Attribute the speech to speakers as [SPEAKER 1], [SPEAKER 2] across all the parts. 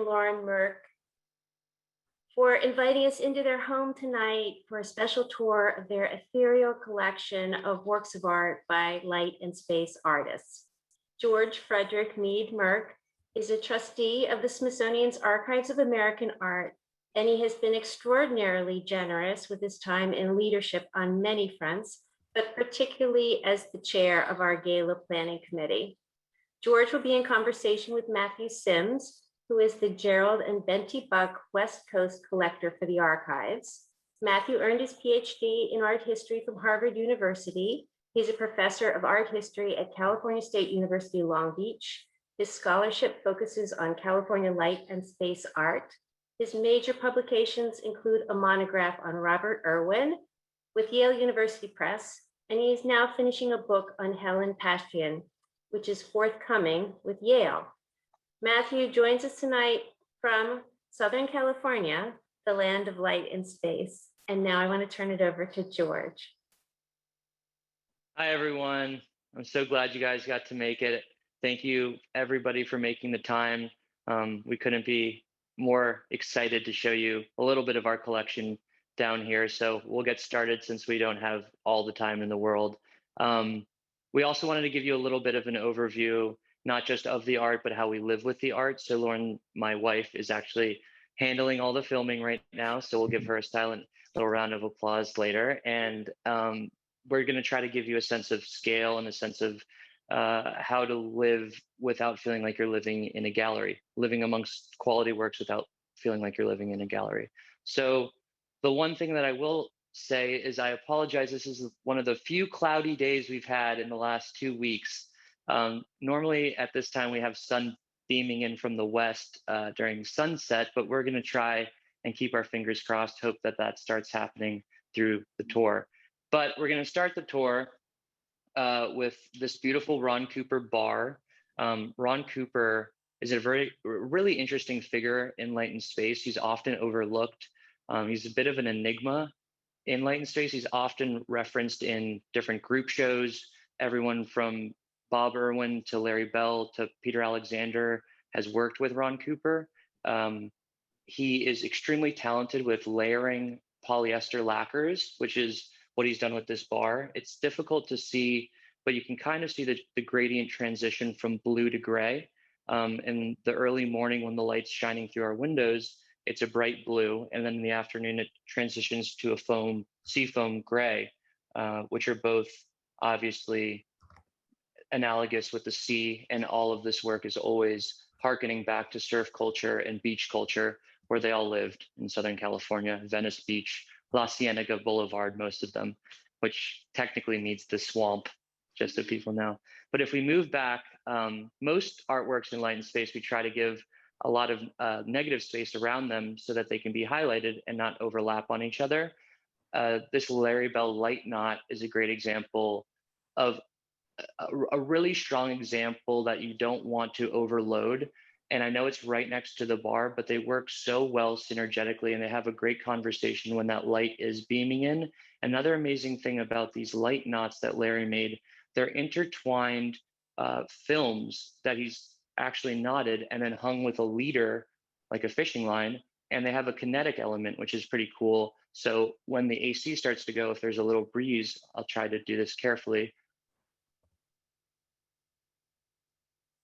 [SPEAKER 1] Lauren Merck for inviting us into their home tonight for a special tour of their ethereal collection of works of art by light and space artists. George Frederick Mead Merck is a trustee of the Smithsonian's Archives of American Art, and he has been extraordinarily generous with his time and leadership on many fronts, but particularly as the chair of our gala planning committee. George will be in conversation with Matthew Sims, who is the Gerald and Bente Buck West Coast collector for the archives. Matthew earned his PhD in art history from Harvard University. He's a professor of art history at California State University, Long Beach. His scholarship focuses on California light and space art. His major publications include a monograph on Robert Irwin with Yale University Press, and he is now finishing a book on Helen Pastian, which is forthcoming with Yale. Matthew joins us tonight from Southern California, the land of light and space. And now I want to turn it over to George.
[SPEAKER 2] Hi, everyone. I'm so glad you guys got to make it. Thank you, everybody, for making the time. We couldn't be more excited to show you a little bit of our collection down here. So we'll get started since we don't have all the time in the world. We also wanted to give you a little bit of an overview, not just of the art, but how we live with the art. So Lauren, my wife, is actually handling all the filming right now. So we'll give her a silent little round of applause later. And we're going to try to give you a sense of scale and a sense of how to live without feeling like you're living in a gallery, living amongst quality works without feeling like you're living in a gallery. So the one thing that I will say is I apologize. This is one of the few cloudy days we've had in the last 2 weeks. Normally at this time we have sun beaming in from the west during sunset, but we're going to try and keep our fingers crossed, hope that that starts happening through the tour. But we're going to start the tour with this beautiful Ron Cooper bar. Ron Cooper is a really interesting figure in light and space. He's often overlooked. He's a bit of an enigma in light and space. He's often referenced in different group shows. Everyone from Bob Irwin to Larry Bell to Peteralexander has worked with Ron Cooper. He is extremely talented with layering polyester lacquers, which is what he's done with this bar. It's difficult to see, but you can kind of see the gradient transition from blue to gray. In the early morning when the light's shining through our windows, it's a bright blue. And then in the afternoon, it transitions to a seafoam gray, which are both obviously analogous with the sea. And all of this work is always harkening back to surf culture and beach culture, where they all lived in Southern California, Venice Beach, La Cienega Boulevard, most of them, which technically means the swamp, just so people know. But if we move back, most artworks in light and space, we try to give a lot of negative space around them so that they can be highlighted and not overlap on each other. This Larry Bell light knot is a great example of a really strong example that you don't want to overload. And I know it's right next to the bar, but they work so well synergetically, and they have a great conversation when that light is beaming in. Another amazing thing about these light knots that Larry made, they're intertwined films that he's actually knotted and then hung with a leader, like a fishing line, and they have a kinetic element, which is pretty cool. So when the AC starts to go, if there's a little breeze, I'll try to do this carefully,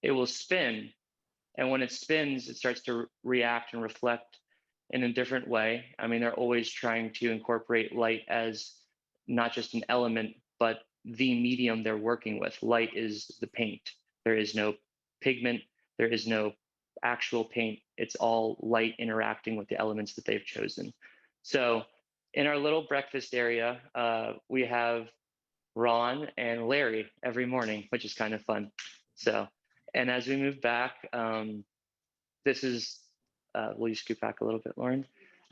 [SPEAKER 2] it will spin. And when it spins, it starts to react and reflect in a different way. I mean, they're always trying to incorporate light as not just an element, but the medium they're working with. Light is the paint. There is no pigment. There is no actual paint. It's all light interacting with the elements that they've chosen. So in our little breakfast area, we have Ron and Larry every morning, which is kind of fun. So, and as we move back, this is, will you scoot back a little bit, Lauren?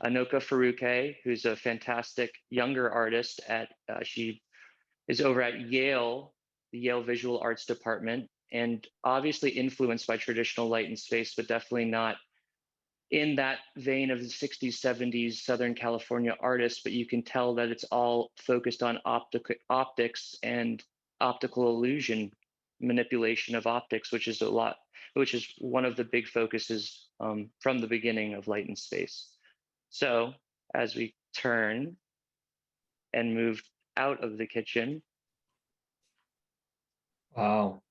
[SPEAKER 2] Anoka Farouke, who's a fantastic younger artist she is over at Yale, the Yale Visual Arts Department, and obviously influenced by traditional light and space, but definitely not in that vein of the 60s, 70s Southern California artists, but you can tell that it's all focused on optics and optical illusion, manipulation of optics, which is a lot which is one of the big focuses from the beginning of Light and Space. So as we turn and move out of the kitchen,
[SPEAKER 3] Wow.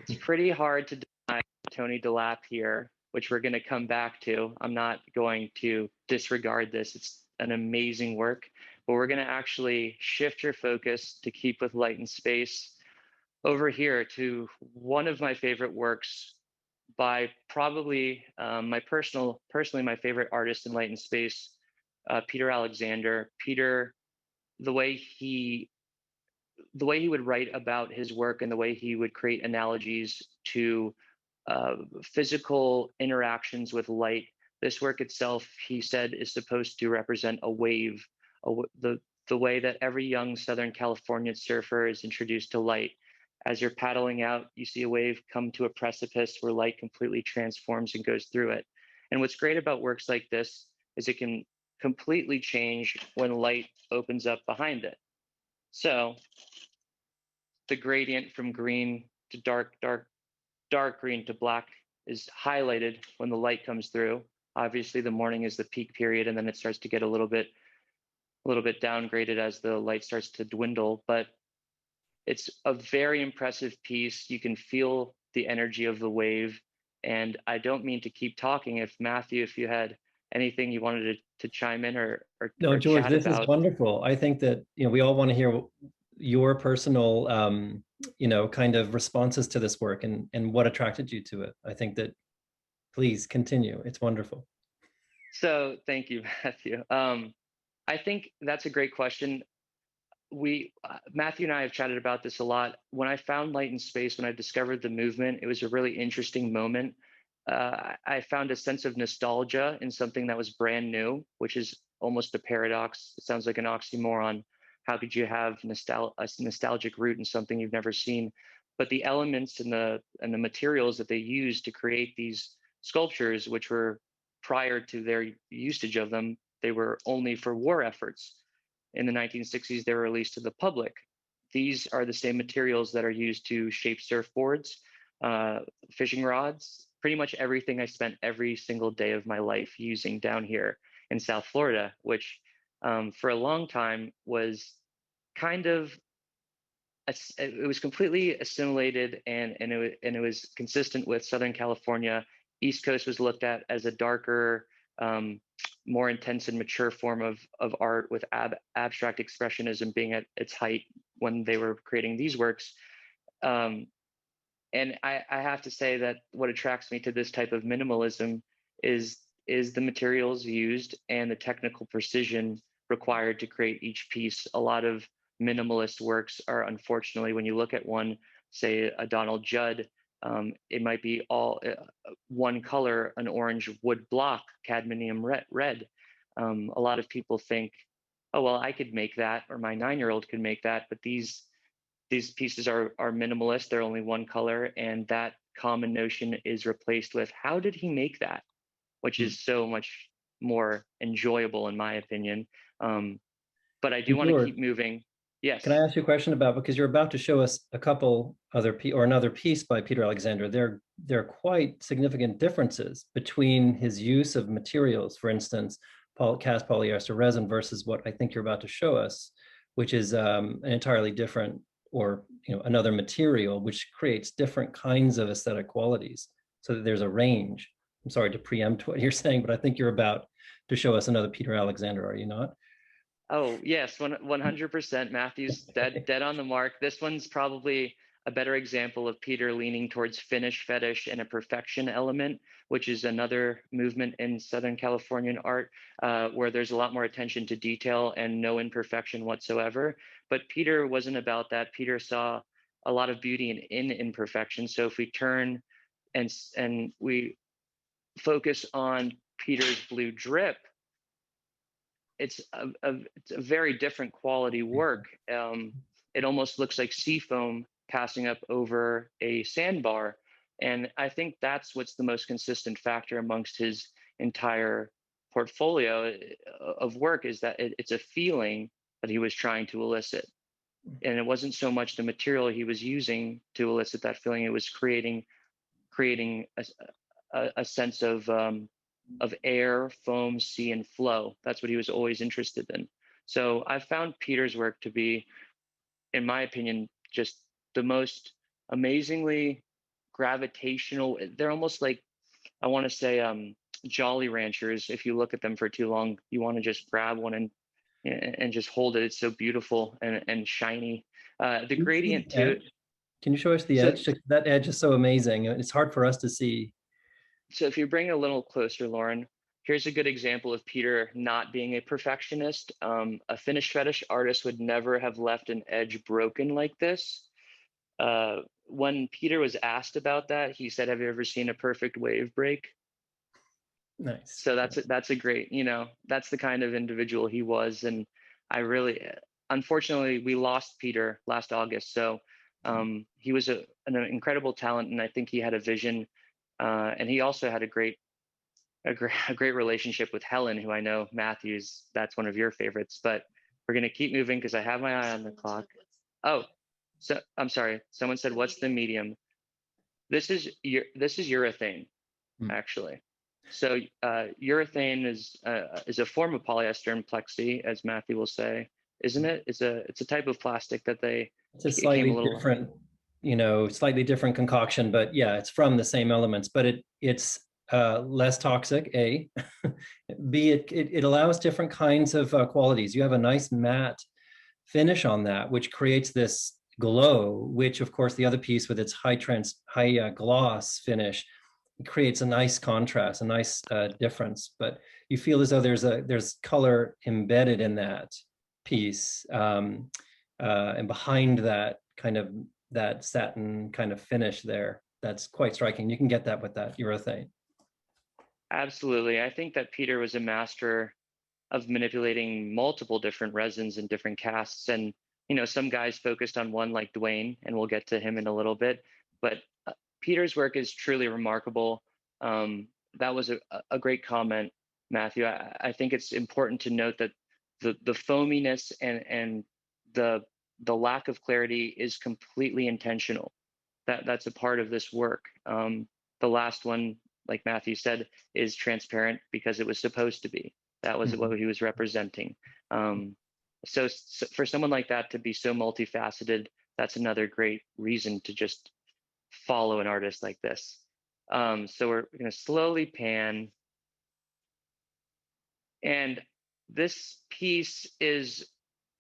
[SPEAKER 2] it's pretty hard to deny Tony DeLapp here, which we're going to come back to. I'm not going to disregard this. It's an amazing work, but we're going to actually shift your focus to keep with Light and Space over here to one of my favorite works by probably personally my favorite artist in Light and Space, Peteralexander. Peter, the way he would write about his work and the way he would create analogies to physical interactions with light. This work itself, he said, is supposed to represent a wave, the way that every young Southern California surfer is introduced to light. As you're paddling out, you see a wave come to a precipice where light completely transforms and goes through it. And what's great about works like this is it can completely change when light opens up behind it. So the gradient from green to dark green to black is highlighted when the light comes through. Obviously, the morning is the peak period, and then it starts to get a little bit downgraded as the light starts to dwindle. But it's a very impressive piece. You can feel the energy of the wave. And I don't mean to keep talking. If Matthew, if you had anything you wanted to chime in or
[SPEAKER 3] No, George,
[SPEAKER 2] chat
[SPEAKER 3] this
[SPEAKER 2] about.
[SPEAKER 3] is wonderful. I think that, we all want to hear your personal, kind of responses to this work and what attracted you to it. I think that, please continue. It's wonderful.
[SPEAKER 2] So thank you, Matthew. I think that's a great question. Matthew and I have chatted about this a lot. When I found Light and Space, when I discovered the movement, it was a really interesting moment. I found a sense of nostalgia in something that was brand new, which is almost a paradox. It sounds like an oxymoron. How could you have a nostalgic root in something you've never seen? But the elements and the materials that they used to create these sculptures, which were prior to their usage of them, they were only for war efforts. In the 1960s, they were released to the public. These are the same materials that are used to shape surfboards, fishing rods, pretty much everything I spent every single day of my life using down here in South Florida, which for a long time was kind of, it was completely assimilated and it was consistent with Southern California. East Coast was looked at as a darker, more intense and mature form of art, with abstract expressionism being at its height when they were creating these works. And I have to say that what attracts me to this type of minimalism is the materials used and the technical precision required to create each piece. A lot of minimalist works are, unfortunately, when you look at one, say a Donald Judd, it might be all one color, an orange wood block, cadmium red. A lot of people think, oh, well, I could make that, or my 9-year-old could make that, but these pieces are minimalist. They're only one color, and that common notion is replaced with, how did he make that? Which is so much more enjoyable, in my opinion. But I do want to keep moving. Yes.
[SPEAKER 3] Can I ask you a question about, because you're about to show us a couple another piece by Peteralexander. There are quite significant differences between his use of materials, for instance, cast polyester resin versus what I think you're about to show us, which is an entirely different, or another material, which creates different kinds of aesthetic qualities. So that there's a range. I'm sorry to preempt what you're saying, but I think you're about to show us another Peteralexander, are you not?
[SPEAKER 2] Oh, yes, 100%. Matthew's dead on the mark. This one's probably a better example of Peter leaning towards finish fetish and a perfection element, which is another movement in Southern Californian art, where there's a lot more attention to detail and no imperfection whatsoever. But Peter wasn't about that. Peter saw a lot of beauty in imperfection. So if we turn and we focus on Peter's blue drip, it's a very different quality work. It almost looks like sea foam passing up over a sandbar. And I think that's what's the most consistent factor amongst his entire portfolio of work, is that it's a feeling that he was trying to elicit. And it wasn't so much the material he was using to elicit that feeling, it was creating creating a sense of air, foam, sea, and flow. That's what he was always interested in. So I found Peter's work to be, in my opinion, just the most amazingly gravitational. They're almost like, I want to say, Jolly Ranchers. If you look at them for too long, you want to just grab one and just hold it. It's so beautiful and shiny. The
[SPEAKER 3] Can you see
[SPEAKER 2] gradient
[SPEAKER 3] the
[SPEAKER 2] too.
[SPEAKER 3] edge? Can you show us the
[SPEAKER 2] So,
[SPEAKER 3] edge? That edge is so amazing. It's hard for us to see.
[SPEAKER 2] so if you bring it a little closer, Lauren, here's a good example of Peter not being a perfectionist. A finish fetish artist would never have left an edge broken like this. When Peter was asked about that, he said, "Have you ever seen a perfect wave break?"
[SPEAKER 3] Nice.
[SPEAKER 2] So that's a great, that's the kind of individual he was. And I really, unfortunately, we lost Peter last August. So he was an incredible talent, and I think he had a vision, and he also had a great relationship with Helen, who I know, Matthews, that's one of your favorites. But we're gonna keep moving because I have my eye on the clock. Oh, so I'm sorry. Someone said, "What's the medium?" This is urethane, actually. So urethane is a form of polyester and plexi, as Matthew will say, isn't it? It's a type of plastic that
[SPEAKER 3] It's a
[SPEAKER 2] it came a
[SPEAKER 3] slightly
[SPEAKER 2] little
[SPEAKER 3] different, slightly different concoction, but yeah, it's from the same elements, but it's less toxic, A. B, it allows different kinds of qualities. You have a nice matte finish on that, which creates this glow, which of course the other piece with its high gloss finish creates a nice contrast, a nice difference. But you feel as though there's color embedded in that piece, and behind that that satin kind of finish there. That's quite striking. You can get that with that urethane.
[SPEAKER 2] Absolutely. I think that Peter was a master of manipulating multiple different resins and different casts. And, some guys focused on one like Dwayne, and we'll get to him in a little bit. But Peter's work is truly remarkable. That was a great comment, Matthew. I think it's important to note that the foaminess and the lack of clarity is completely intentional. That's a part of this work. The last one, like Matthew said, is transparent because it was supposed to be. That was what he was representing. So for someone like that to be so multifaceted, that's another great reason to just follow an artist like this. So we're going to slowly pan. And this piece is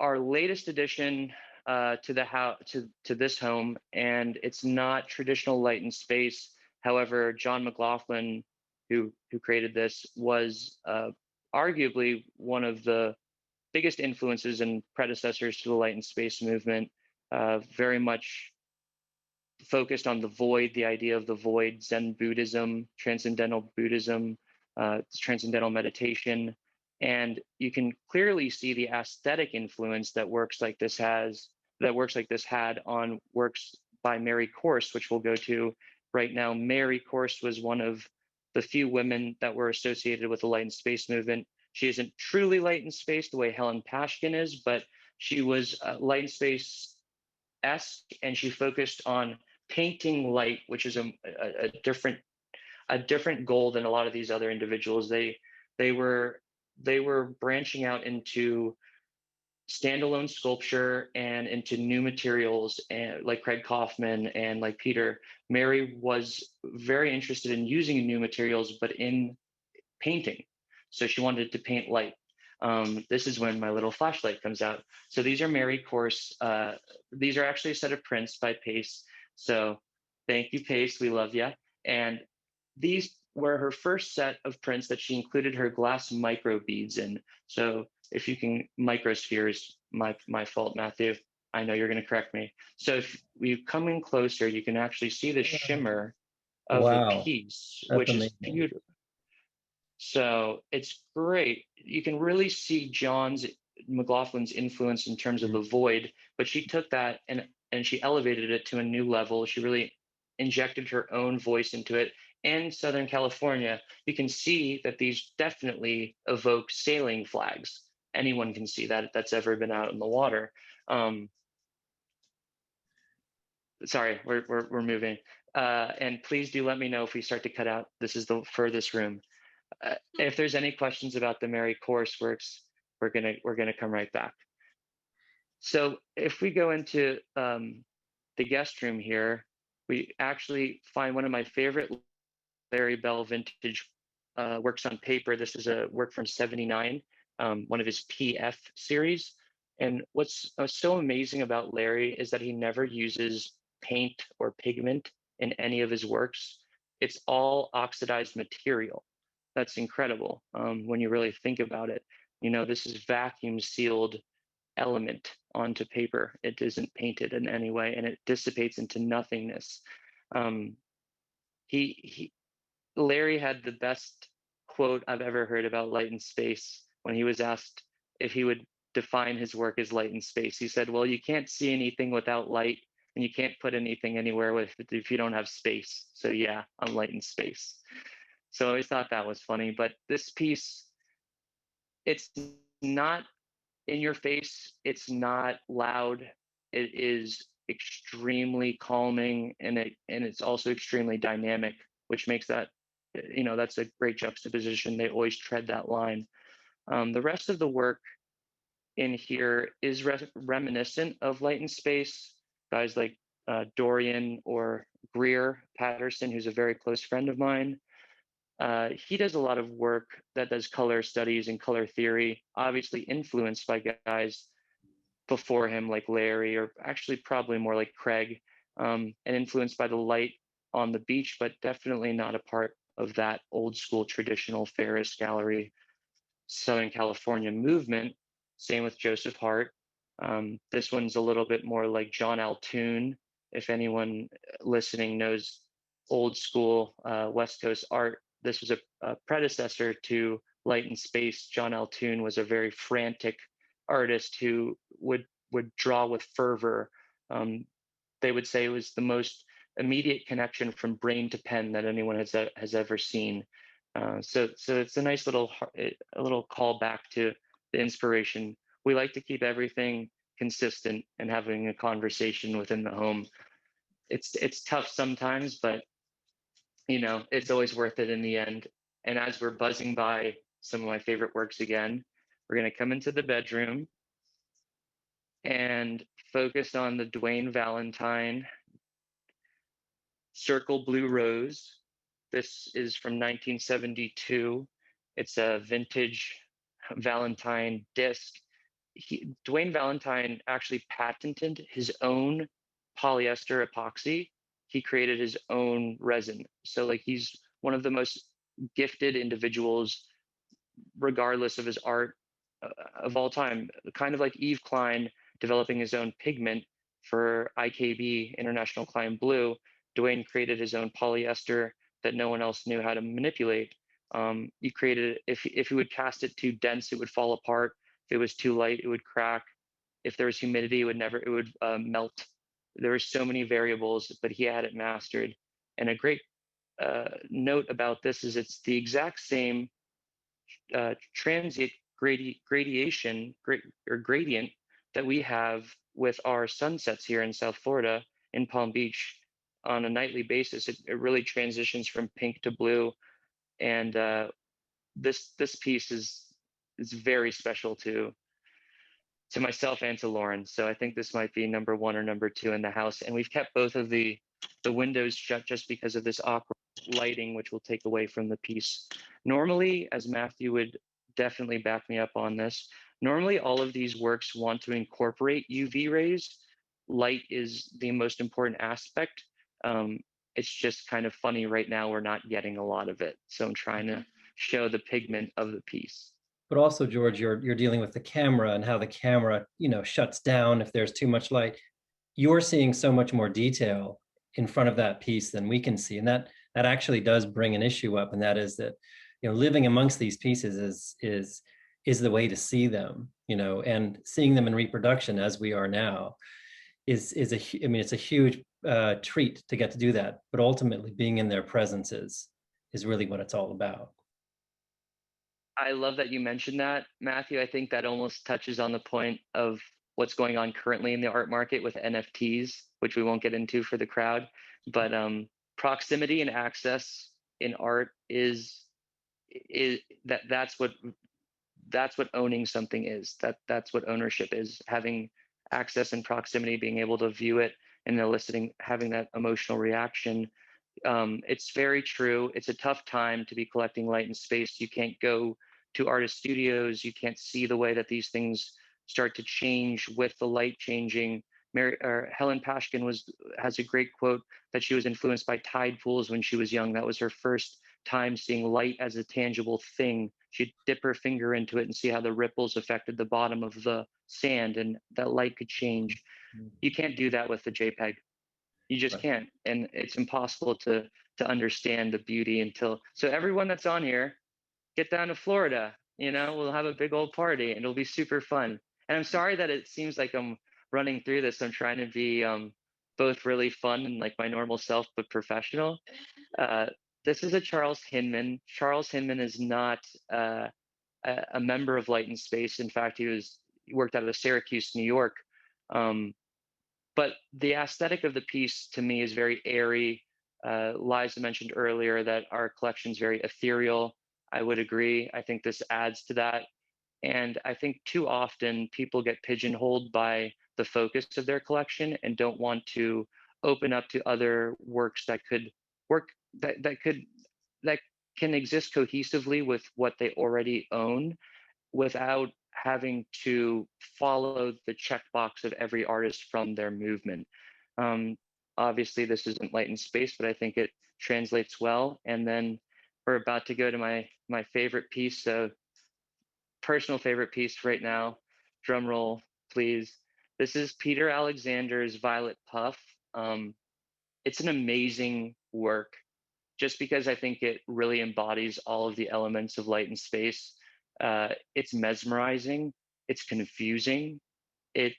[SPEAKER 2] our latest addition to the house, to this home, and it's not traditional light and space. However, John McLaughlin, who created this, was arguably one of the biggest influences and predecessors to the light and space movement. Very much focused on the void, the idea of the void, Zen Buddhism, transcendental Buddhism, transcendental meditation. And you can clearly see the aesthetic influence that works like this had on works by Mary Corse, which we'll go to right now. Mary Corse was one of the few women that were associated with the light and space movement. She isn't truly light and space the way Helen Pashkin is, but she was light and space-esque, and she focused on painting light, which is a different goal than a lot of these other individuals. They were branching out into standalone sculpture and into new materials, and like Craig Kaufman and like Peter. Mary was very interested in using new materials, but in painting. So she wanted to paint light. This is when my little flashlight comes out. So these are Mary Corse. These are actually a set of prints by Pace. So thank you, Pace. We love you. And these were her first set of prints that she included her glass micro beads in. So if you can, microspheres, my fault, Matthew. I know you're going to correct me. So if we come in closer, you can actually see the shimmer of the piece, which is beautiful. So it's great. You can really see McLaughlin's influence in terms of the void, but she took that and she elevated it to a new level. She really injected her own voice into it. And Southern California, you can see that these definitely evoke sailing flags. Anyone can see that that's ever been out in the water. Sorry, we're moving. And please do let me know if we start to cut out. This is the furthest room. If there's any questions about the Mary courseworks, we're gonna come right back. So if we go into the guest room here, we actually find one of my favorite Larry Bell vintage works on paper. This is a work from '79, one of his PF series. And what's so amazing about Larry is that he never uses paint or pigment in any of his works. It's all oxidized material. That's incredible when you really think about it. You know, this is vacuum sealed element onto paper. It isn't painted in any way, and it dissipates into nothingness. Um, he Larry had the best quote I've ever heard about light and space when he was asked if he would define his work as light and space. He said, "Well, you can't see anything without light, and you can't put anything anywhere with it if you don't have space. So yeah, I'm light and space." So I always thought that was funny. But this piece, it's not in your face. It's not loud. It is extremely calming, and it's also extremely dynamic, which makes that, you know, that's a great juxtaposition. They always tread that line. The rest of the work in here is reminiscent of Light and Space. Guys like Dorian or Greer Patterson, who's a very close friend of mine. He does a lot of work that does color studies and color theory, obviously influenced by guys before him like Larry, or actually probably more like Craig, and influenced by the light on the beach, but definitely not a part of that old school traditional Ferris Gallery Southern California movement. Same with Joseph Hart. This one's a little bit more like John Altoon. If anyone listening knows old school West Coast art, this was a predecessor to Light and Space. John Altoon was a very frantic artist who would draw with fervor. They would say it was the most immediate connection from brain to pen that anyone has ever seen. So it's a nice little call back to the inspiration. We like to keep everything consistent and having a conversation within the home. It's tough sometimes, but you know, it's always worth it in the end. And as we're buzzing by some of my favorite works again, we're going to come into the bedroom and focus on the Dwayne Valentine Circle Blue Rose. This is from 1972. It's a vintage Valentine disc. Dwayne Valentine actually patented his own polyester epoxy. He created his own resin. So like he's one of the most gifted individuals, regardless of his art, of all time. Kind of like Yves Klein developing his own pigment for IKB, International Klein Blue. Dwayne created his own polyester that no one else knew how to manipulate. He created, if you would cast it too dense, it would fall apart. If it was too light, it would crack. If there was humidity, it would melt. There were so many variables, but he had it mastered. And a great note about this is it's the exact same transient gradient that we have with our sunsets here in South Florida in Palm Beach on a nightly basis. It really transitions from pink to blue, and this piece is very special to myself and to Lauren. So I think this might be number one or number two in the house. And we've kept both of the windows shut just because of this awkward lighting, which will take away from the piece. Normally, as Matthew would definitely back me up on this, normally all of these works want to incorporate UV rays. Light is the most important aspect. It's just kind of funny right now, we're not getting a lot of it. So I'm trying to show the pigment of the piece.
[SPEAKER 3] But also, George, you're dealing with the camera and how the camera, you know, shuts down if there's too much light. You're seeing so much more detail in front of that piece than we can see, and that actually does bring an issue up, and that is that, you know, living amongst these pieces is the way to see them, you know, and seeing them in reproduction as we are now is I mean, it's a huge treat to get to do that, but ultimately being in their presence is really what it's all about.
[SPEAKER 2] I love that you mentioned that, Matthew. I think that almost touches on the point of what's going on currently in the art market with NFTs, which we won't get into for the crowd. But proximity and access in art is that's what owning something is. That's what ownership is: having access and proximity, being able to view it and eliciting, having that emotional reaction. It's very true. It's a tough time to be collecting light and space. You can't go to artist studios. You can't see the way that these things start to change with the light changing. Helen Pashkin has a great quote that she was influenced by tide pools when she was young. That was her first time seeing light as a tangible thing. She'd dip her finger into it and see how the ripples affected the bottom of the sand, and that light could change. You can't do that with the JPEG. You just
[SPEAKER 3] Right.
[SPEAKER 2] can't, and it's impossible to understand the beauty until. So everyone that's on here, get down to Florida. We'll have a big old party, and it'll be super fun. And I'm sorry that it seems like I'm running through this. I'm trying to be both really fun and like my normal self, but professional. Uh, this is a Charles Hinman. Charles Hinman is not a member of Light and Space. In fact, he worked out of Syracuse, New York. But the aesthetic of the piece to me is very airy. Liza mentioned earlier that our collection is very ethereal. I would agree. I think this adds to that. And I think too often people get pigeonholed by the focus of their collection and don't want to open up to other works that could work, that can exist cohesively with what they already own, without having to follow the checkbox of every artist from their movement. Um, Obviously, this isn't Light and Space, but I think it translates well. And then we're about to go to my favorite piece, so personal favorite piece right now. Drum roll, please. This is Peteralexander's Violet Puff. It's an amazing work, just because I think it really embodies all of the elements of light and space. It's mesmerizing. It's confusing. It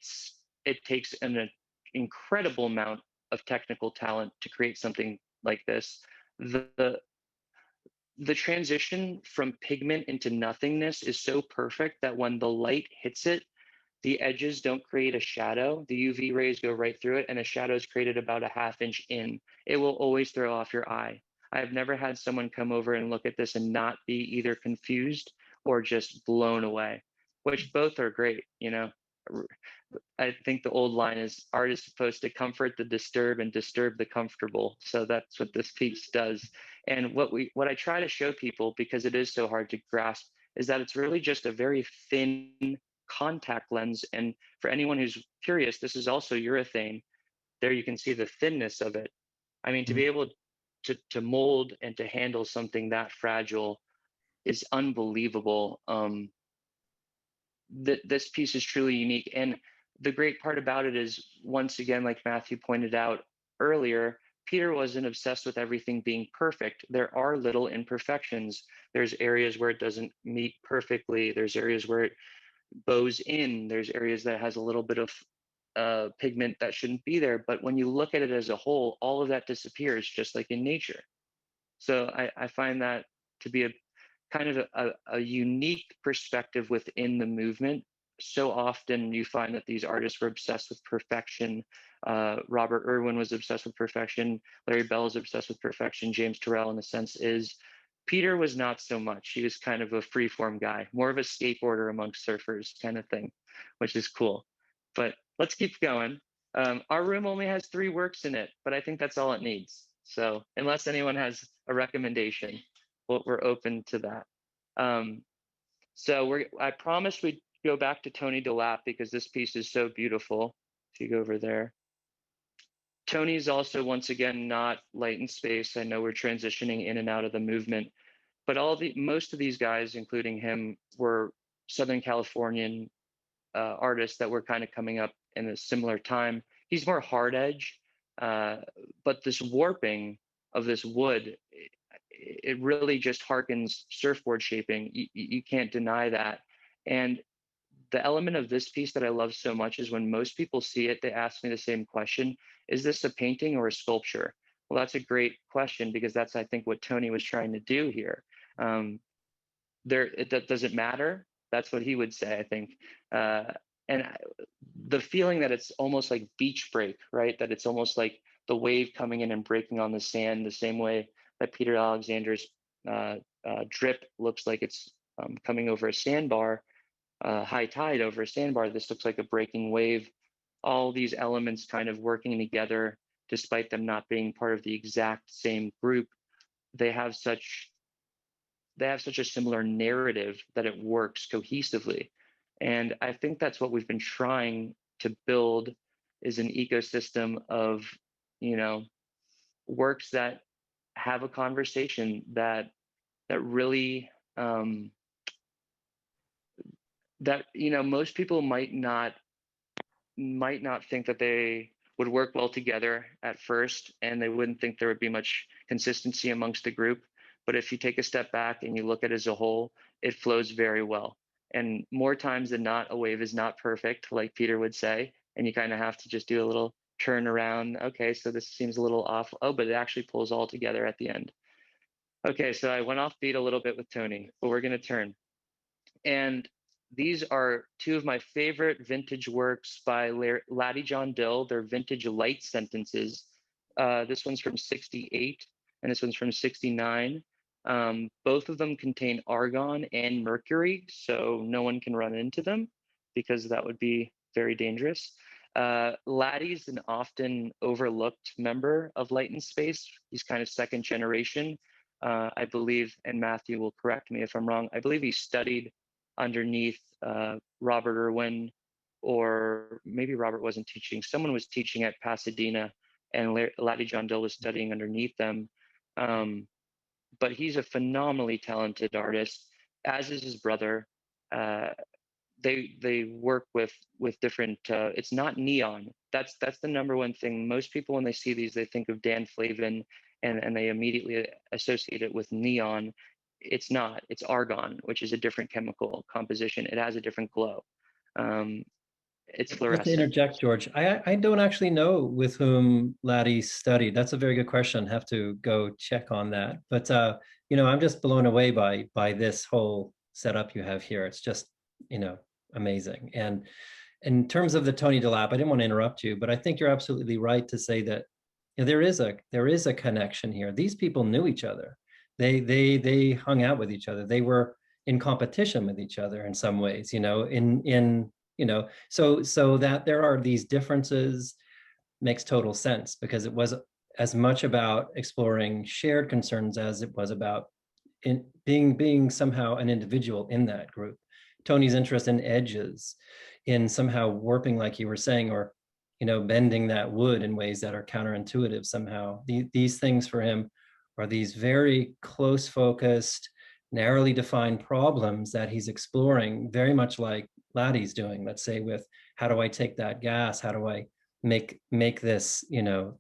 [SPEAKER 2] takes an incredible amount of technical talent to create something like this. The transition from pigment into nothingness is so perfect that when the light hits it, the edges don't create a shadow. The UV rays go right through it, and a shadow is created about a ½ inch in. It will always throw off your eye. I have never had someone come over and look at this and not be either confused or just blown away, which both are great. I think the old line is art is supposed to comfort the disturbed and disturb the comfortable. So that's what this piece does. And what I try to show people, because it is so hard to grasp, is that it's really just a very thin contact lens. And for anyone who's curious, this is also urethane. There you can see the thinness of it. I mean, to be able to mold and to handle something that fragile is unbelievable. This piece is truly unique. And the great part about it is, once again, like Matthew pointed out earlier, Peter wasn't obsessed with everything being perfect. There are little imperfections. There's areas where it doesn't meet perfectly. There's areas where it bows in. There's areas that has a little bit of pigment that shouldn't be there. But when you look at it as a whole, all of that disappears, just like in nature. So I find that to be a kind of a unique perspective within the movement. So often you find that these artists were obsessed with perfection. Robert Irwin was obsessed with perfection. Larry Bell is obsessed with perfection. James Turrell, in a sense, is. Peter was not so much. He was kind of a freeform guy, more of a skateboarder amongst surfers kind of thing, which is cool. But let's keep going. Our room only has 3 works in it, but I think that's all it needs. So unless anyone has a recommendation, we're open to that. So I promised we'd go back to Tony DeLapp because this piece is so beautiful. If you go over there. Tony's also, once again, not Light and Space. I know we're transitioning in and out of the movement, but most of these guys, including him, were Southern Californian artists that were kind of coming up in a similar time. He's more hard edge, but this warping of this wood, it really just harkens surfboard shaping. You can't deny that. And the element of this piece that I love so much is when most people see it, they ask me the same question: is this a painting or a sculpture? Well, that's a great question, because that's, I think, what Tony was trying to do here. That doesn't matter. That's what he would say, I think. And the feeling that it's almost like beach break, right? That it's almost like the wave coming in and breaking on the sand, the same way that Peteralexander's drip looks like it's coming over a sandbar, high tide over a sandbar. This looks like a breaking wave. All these elements kind of working together, despite them not being part of the exact same group. They have such a similar narrative that it works cohesively. And I think that's what we've been trying to build, is an ecosystem of, works that have a conversation that really that most people might not think that they would work well together at first, and they wouldn't think there would be much consistency amongst the group. But if you take a step back and you look at it as a whole, it flows very well. And more times than not, a wave is not perfect, like Peter would say, and you kind of have to just do a little turn around. Okay, so this seems a little off. Oh, but it actually pulls all together at the end. Okay, so I went off beat a little bit with Tony, but we're going to turn. And these are two of my favorite vintage works by Laddie John Dill. They're vintage light sentences. This one's from 68 and this one's from 69. Both of them contain argon and mercury, so no one can run into them because that would be very dangerous. Laddie's an often overlooked member of Light and Space. He's kind of second generation. I believe, and Matthew will correct me if I'm wrong, I believe he studied underneath Robert Irwin, or maybe Robert wasn't teaching. Someone was teaching at Pasadena, and Laddie John Dill was studying underneath them. But he's a phenomenally talented artist, as is his brother. They work with different. It's not neon. That's the number one thing. Most people, when they see these, they think of Dan Flavin, and they immediately associate it with neon. It's not. It's argon, which is a different chemical composition. It has a different glow. It's fluorescent.
[SPEAKER 3] Just to interject, George, I don't actually know with whom Laddie studied. That's a very good question. Have to go check on that. But I'm just blown away by this whole setup you have here. It's just amazing. And in terms of the Tony DeLapp, I didn't want to interrupt you, but I think you're absolutely right to say that there is a connection here. These people knew each other. They hung out with each other. They were in competition with each other in some ways, so that there are these differences makes total sense, because it was as much about exploring shared concerns as it was about being somehow an individual in that group. Tony's interest in edges, in somehow warping, like you were saying, or bending that wood in ways that are counterintuitive somehow. These things for him are these very close focused, narrowly defined problems that he's exploring, very much like Laddie's doing, let's say, with how do I take that gas? How do I make this,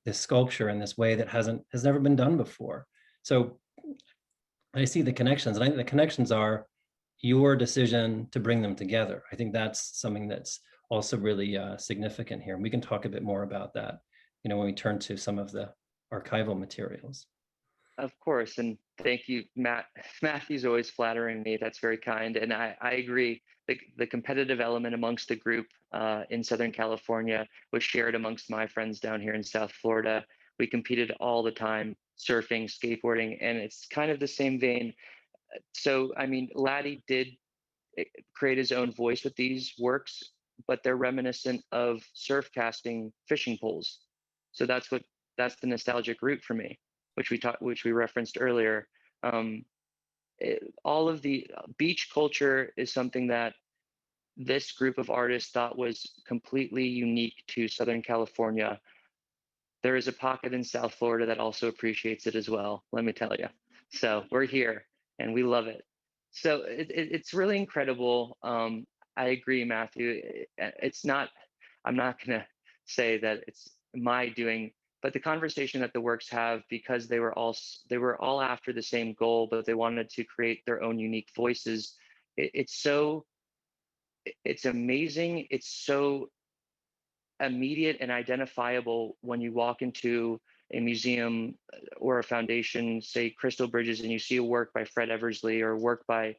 [SPEAKER 3] this sculpture in this way that has never been done before? So I see the connections, and I think the connections are your decision to bring them together. I think that's something that's also really significant here. And we can talk a bit more about that, when we turn to some of the archival materials.
[SPEAKER 2] Of course, and thank you, Matt. Matthew's always flattering me. That's very kind, and I agree. The competitive element amongst the group in Southern California was shared amongst my friends down here in South Florida. We competed all the time, surfing, skateboarding, and it's kind of the same vein. So, I mean, Laddie did create his own voice with these works, but they're reminiscent of surf casting fishing poles. So that's the nostalgic root for me, which we referenced earlier. All of the beach culture is something that this group of artists thought was completely unique to Southern California. There is a pocket in South Florida that also appreciates it as well, let me tell you. So we're here and we love it. So it's really incredible. I agree, Matthew. I'm not going to say that it's my doing, but the conversation that the works have, because they were all after the same goal, but they wanted to create their own unique voices. It's amazing. It's so immediate and identifiable when you walk into a museum or a foundation, say Crystal Bridges, and you see a work by Fred Eversley or a work by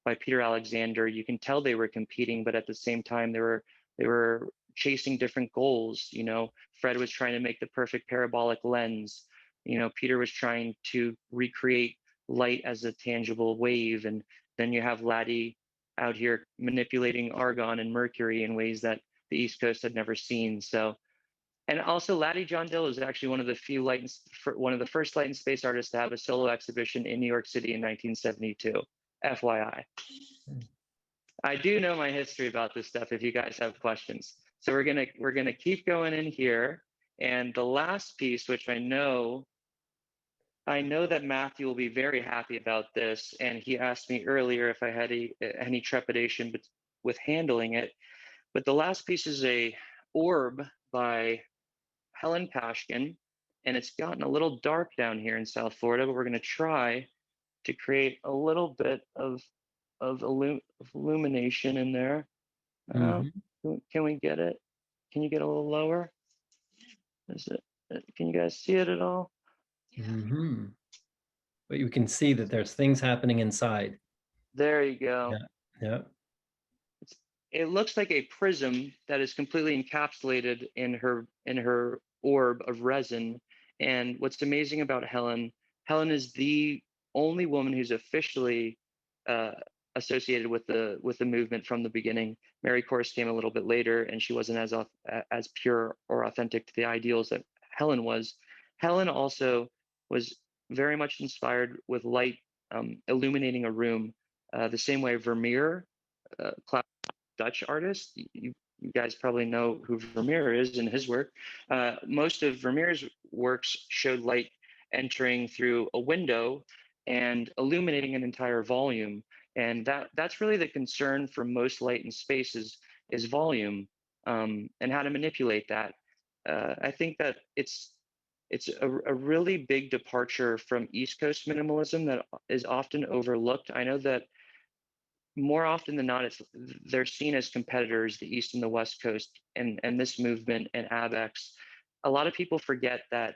[SPEAKER 2] Peteralexander. You can tell they were competing, but at the same time they were chasing different goals. You know, Fred was trying to make the perfect parabolic lens. You know, Peter was trying to recreate light as a tangible wave. And then you have Laddie out here manipulating argon and mercury in ways that the East Coast had never seen. So, and also Laddie John Dill is actually one of the few one of the first light and space artists to have a solo exhibition in New York City in 1972. FYI. I do know my history about this stuff if you guys have questions. So we're gonna keep going in here. And the last piece, which I know that Matthew will be very happy about this, and he asked me earlier if I had any trepidation with handling it. But the last piece is a orb by Helen Pashkin, and it's gotten a little dark down here in South Florida, but we're going to try to create a little bit of illumination in there. Can we get it? Can you get a little lower? Can you guys see it at all?
[SPEAKER 3] But you can see that there's things happening inside.
[SPEAKER 2] There you go.
[SPEAKER 3] Yeah.
[SPEAKER 2] It looks like a prism that is completely encapsulated in her orb of resin. And what's amazing about Helen is the only woman who's officially associated with the movement from the beginning. Mary Corse came a little bit later, and she wasn't as pure or authentic to the ideals that Helen was. Helen also was very much inspired with light illuminating a room, the same way Vermeer, Dutch artist. You guys probably know who Vermeer is and his work. Most of Vermeer's works showed light entering through a window and illuminating an entire volume. And that's really the concern for most light in space is volume, and how to manipulate that. I think that it's a really big departure from East Coast minimalism that is often overlooked. I know that more often than not, they're seen as competitors, the East and the West Coast, and this movement and ABEX. A lot of people forget that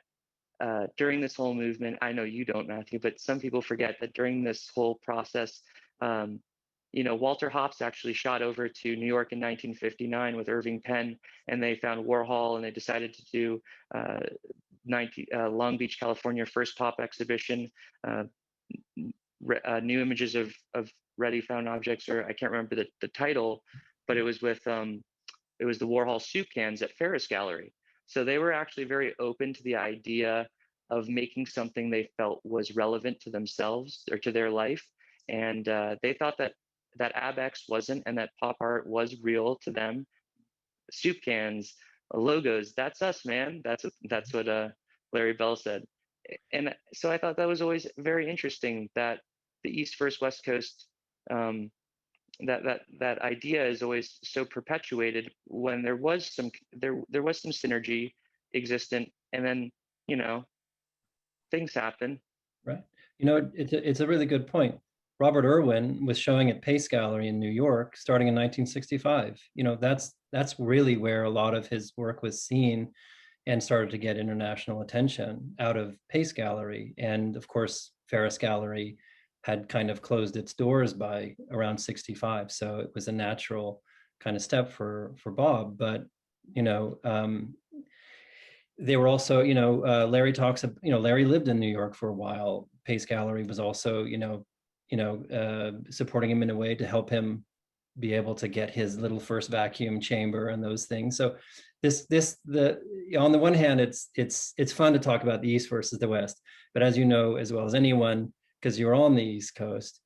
[SPEAKER 2] during this whole movement, I know you don't, Matthew, but some people forget that during this whole process, Walter Hopps actually shot over to New York in 1959 with Irving Penn, and they found Warhol, and they decided to do Long Beach, California, first pop exhibition, new images of ready found objects, or I can't remember the title, but it was with it was the Warhol soup cans at Ferris Gallery. So they were actually very open to the idea of making something they felt was relevant to themselves or to their life, and they thought that ABEX wasn't, and that pop art was real to them. Soup cans, logos, that's us, man. That's what Larry Bell said. And so I thought that was always very interesting, that the East versus West Coast, that idea is always so perpetuated when there was some synergy existent, and then things happen.
[SPEAKER 3] Right. It's a really good point. Robert Irwin was showing at Pace Gallery in New York starting in 1965. That's really where a lot of his work was seen and started to get international attention out of Pace Gallery. And of course, Ferris Gallery had kind of closed its doors by around 65. So it was a natural kind of step for Bob. But, they were also, Larry talks, Larry lived in New York for a while. Pace Gallery was also, supporting him in a way to help him be able to get his little first vacuum chamber and those things. So on the one hand, it's fun to talk about the East versus the West, but as you know as well as anyone, because you're on the East Coast,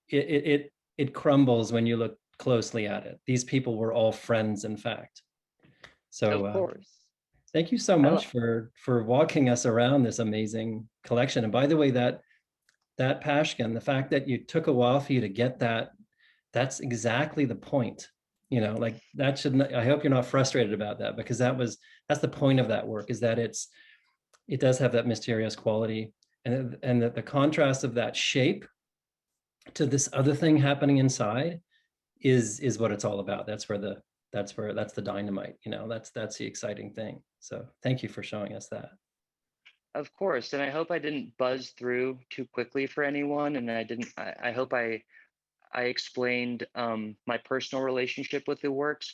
[SPEAKER 3] it crumbles when you look closely at it. These people were all friends, in fact. So
[SPEAKER 2] of course.
[SPEAKER 3] Thank you so much for walking us around this amazing collection. And by the way, that Pashkin, the fact that you took a while for you to get that, that's exactly the point. Like that shouldn't, I hope you're not frustrated about that, because that's the point of that work, is that it does have that mysterious quality, and that the contrast of that shape to this other thing happening inside is what it's all about. That's the dynamite, that's the exciting thing. So thank you for showing us that.
[SPEAKER 2] Of course. And I hope I didn't buzz through too quickly for anyone. And I hope I explained my personal relationship with the works.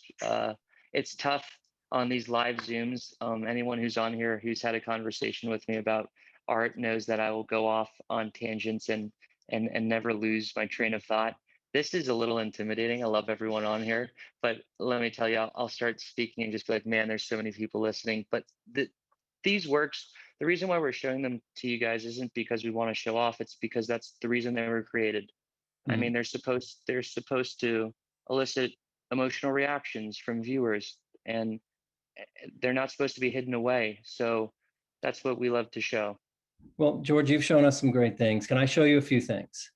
[SPEAKER 2] It's tough on these live Zooms. Anyone who's on here who's had a conversation with me about art knows that I will go off on tangents and never lose my train of thought. This is a little intimidating. I love everyone on here, but let me tell you, I'll start speaking and just be like, man, there's so many people listening. But these works, the reason why we're showing them to you guys isn't because we want to show off. It's because that's the reason they were created. I mean, they're supposed to elicit emotional reactions from viewers, and they're not supposed to be hidden away. So that's what we love to show.
[SPEAKER 3] Well, George, you've shown us some great things. Can I show you a few things?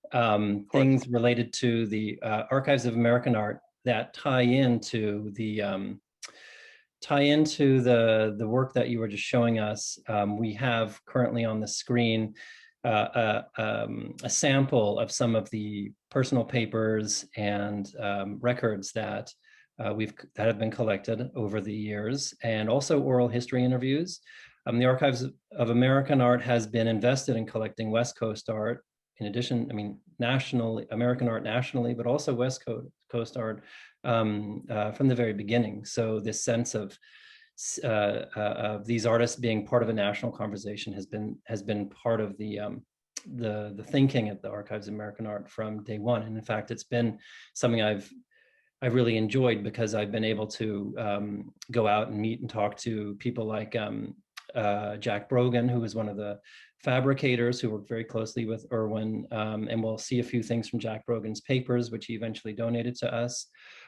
[SPEAKER 3] Things related to the Archives of American Art that tie into the work that you were just showing us. We have currently on the screen a sample of some of the personal papers and records that that have been collected over the years, and also oral history interviews. The Archives of American Art has been invested in collecting West Coast art. In addition, I mean, nationally, American art nationally, but also West Coast art from the very beginning. So this sense of these artists being part of a national conversation has been part of the thinking at the Archives of American Art from day one. And in fact, it's been something I've really enjoyed, because I've been able to go out and meet and talk to people like Jack Brogan, who is one of the fabricators who worked very closely with Irwin, and we'll see a few things from Jack Brogan's papers, which he eventually donated to us.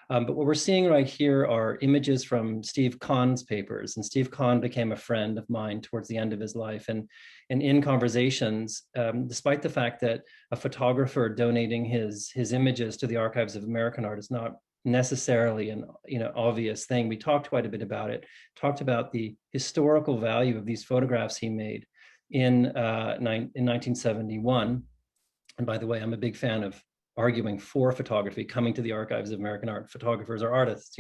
[SPEAKER 3] But what we're seeing right here are images from Steve Kahn's papers, and Steve Kahn became a friend of mine towards the end of his life. And in conversations, despite the fact that a photographer donating his images to the Archives of American Art is not necessarily an obvious thing, we talked quite a bit about it, talked about the historical value of these photographs he made in 1971. And by the way, I'm a big fan of arguing for photography coming to the Archives of American Art. Photographers are artists,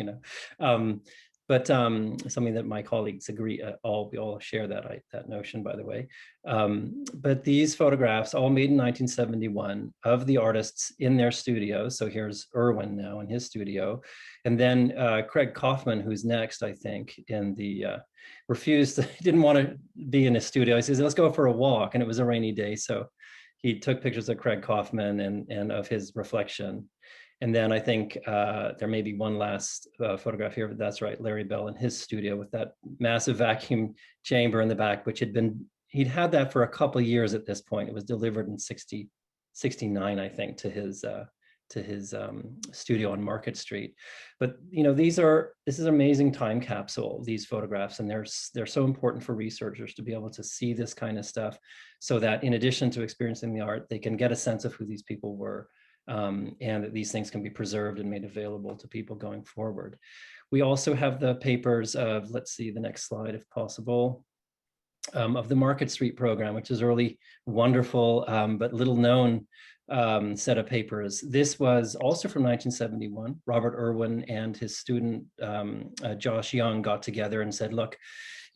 [SPEAKER 3] but something that my colleagues agree. We all share that notion, by the way. But these photographs, all made in 1971, of the artists in their studios. So here's Irwin now in his studio, and then Craig Kaufman, who's next, I think, in the refused. He didn't want to be in his studio. He says, "Let's go for a walk," and it was a rainy day, so he took pictures of Craig Kaufman and of his reflection. And then I think there may be one last photograph here, but that's right, Larry Bell in his studio with that massive vacuum chamber in the back, which he'd had that for a couple of years at this point. It was delivered in 69, I think, to his studio on Market Street. But this is an amazing time capsule, these photographs, and they're so important for researchers to be able to see this kind of stuff, so that in addition to experiencing the art, they can get a sense of who these people were, and that these things can be preserved and made available to people going forward. We also have the papers of, let's see the next slide if possible, of the Market Street program, which is a really wonderful but little known set of papers. This was also from 1971. Robert Irwin and his student, Josh Young, got together and said, look,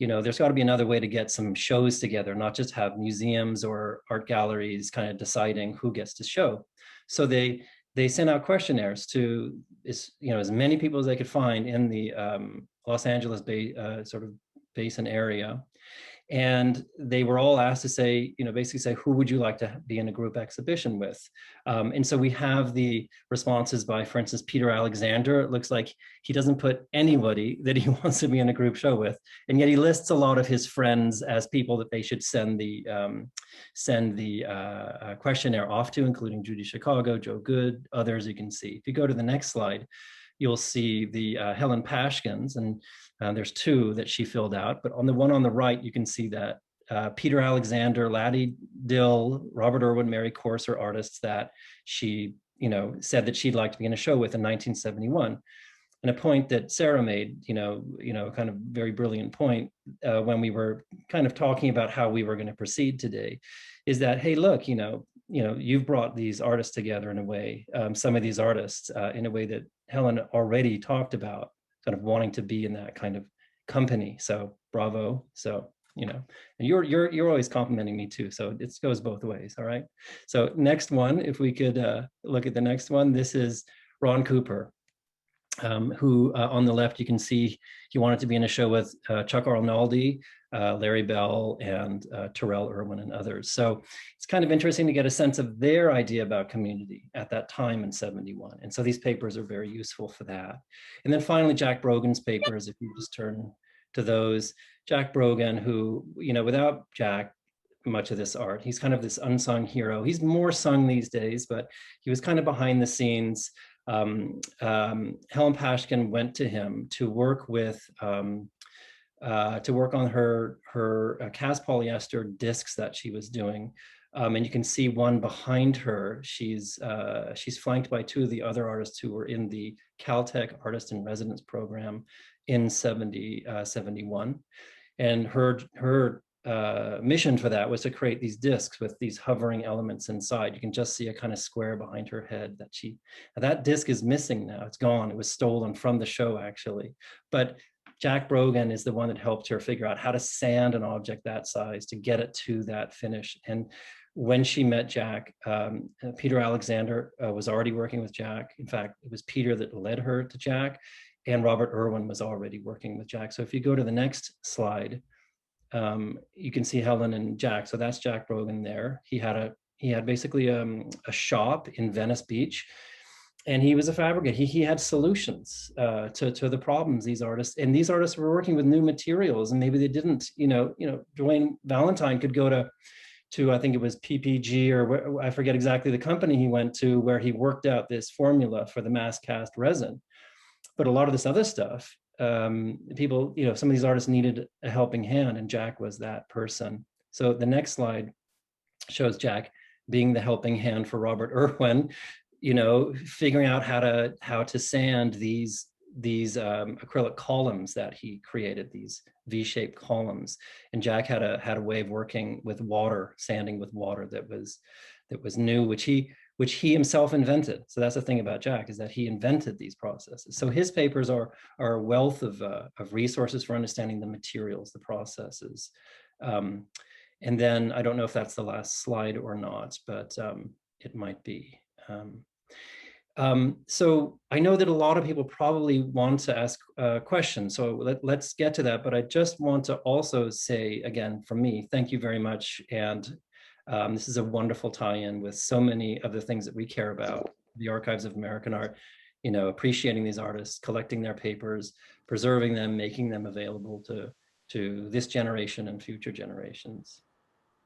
[SPEAKER 3] there's got to be another way to get some shows together, not just have museums or art galleries kind of deciding who gets to show. So they sent out questionnaires to as many people as they could find in the Los Angeles Bay sort of basin area. And they were all asked to say, basically say, who would you like to be in a group exhibition with? And so we have the responses by, for instance, Peteralexander. It looks like he doesn't put anybody that he wants to be in a group show with. And yet he lists a lot of his friends as people that they should send the questionnaire off to, including Judy Chicago, Joe Good, others you can see. If you go to the next slide, you'll see the Helen Pashkins, and there's two that she filled out, but on the one on the right, you can see that Peteralexander, Laddie, Dill, Robert Irwin, Mary Corse are artists that she, said that she'd like to be in a show with in 1971. And a point that Sarah made, kind of very brilliant point when we were kind of talking about how we were going to proceed today, is that, hey, look, you've brought these artists together in a way, some of these artists in a way that Helen already talked about, kind of wanting to be in that kind of company. So bravo. So, and you're always complimenting me too. So it goes both ways. All right. So next one, if we could look at the next one, this is Ron Cooper. who on the left, you can see he wanted to be in a show with Chuck Arnaldi, Larry Bell, and Terrell Irwin and others. So it's kind of interesting to get a sense of their idea about community at that time in 71. And so these papers are very useful for that. And then finally, Jack Brogan's papers, if you just turn to those. Jack Brogan, who, you know, without Jack, much of this art, he's kind of this unsung hero. He's more sung these days, but he was kind of behind the scenes. Helen Pashkin went to him to work with on her cast polyester discs that she was doing, and you can see one behind her. She's flanked by two of the other artists who were in the Caltech Artist in Residence program in 71, and her mission for that was to create these discs with these hovering elements inside. You can just see a kind of square behind her head that disc is missing now. It's gone. It was stolen from the show, actually. But Jack Brogan is the one that helped her figure out how to sand an object that size to get it to that finish. And when she met Jack, Peteralexander was already working with Jack. In fact, it was Peter that led her to Jack, and Robert Irwin was already working with Jack. So if you go to the next slide, you can see Helen and Jack. So that's Jack Brogan there. He had basically a shop in Venice Beach, and he was a fabricator. He had solutions to the problems these artists were working with new materials, and maybe they didn't. Dwayne Valentine could go to I think it was PPG, or I forget exactly the company he went to, where he worked out this formula for the mass cast resin. But a lot of this other stuff, people, some of these artists needed a helping hand, and Jack was that person. So the next slide shows Jack being the helping hand for Robert Irwin, figuring out how to sand these acrylic columns that he created, these V-shaped columns. And Jack had a way of working with water, sanding with water that was new, which he himself invented. So that's the thing about Jack, is that he invented these processes. So his papers are a wealth of resources for understanding the materials, the processes. And then I don't know if that's the last slide or not, but it might be. So I know that a lot of people probably want to ask questions, so let's get to that. But I just want to also say, again, from me, thank you very much. And this is a wonderful tie-in with so many of the things that we care about, the archives of American art, appreciating these artists, collecting their papers, preserving them, making them available to this generation and future generations.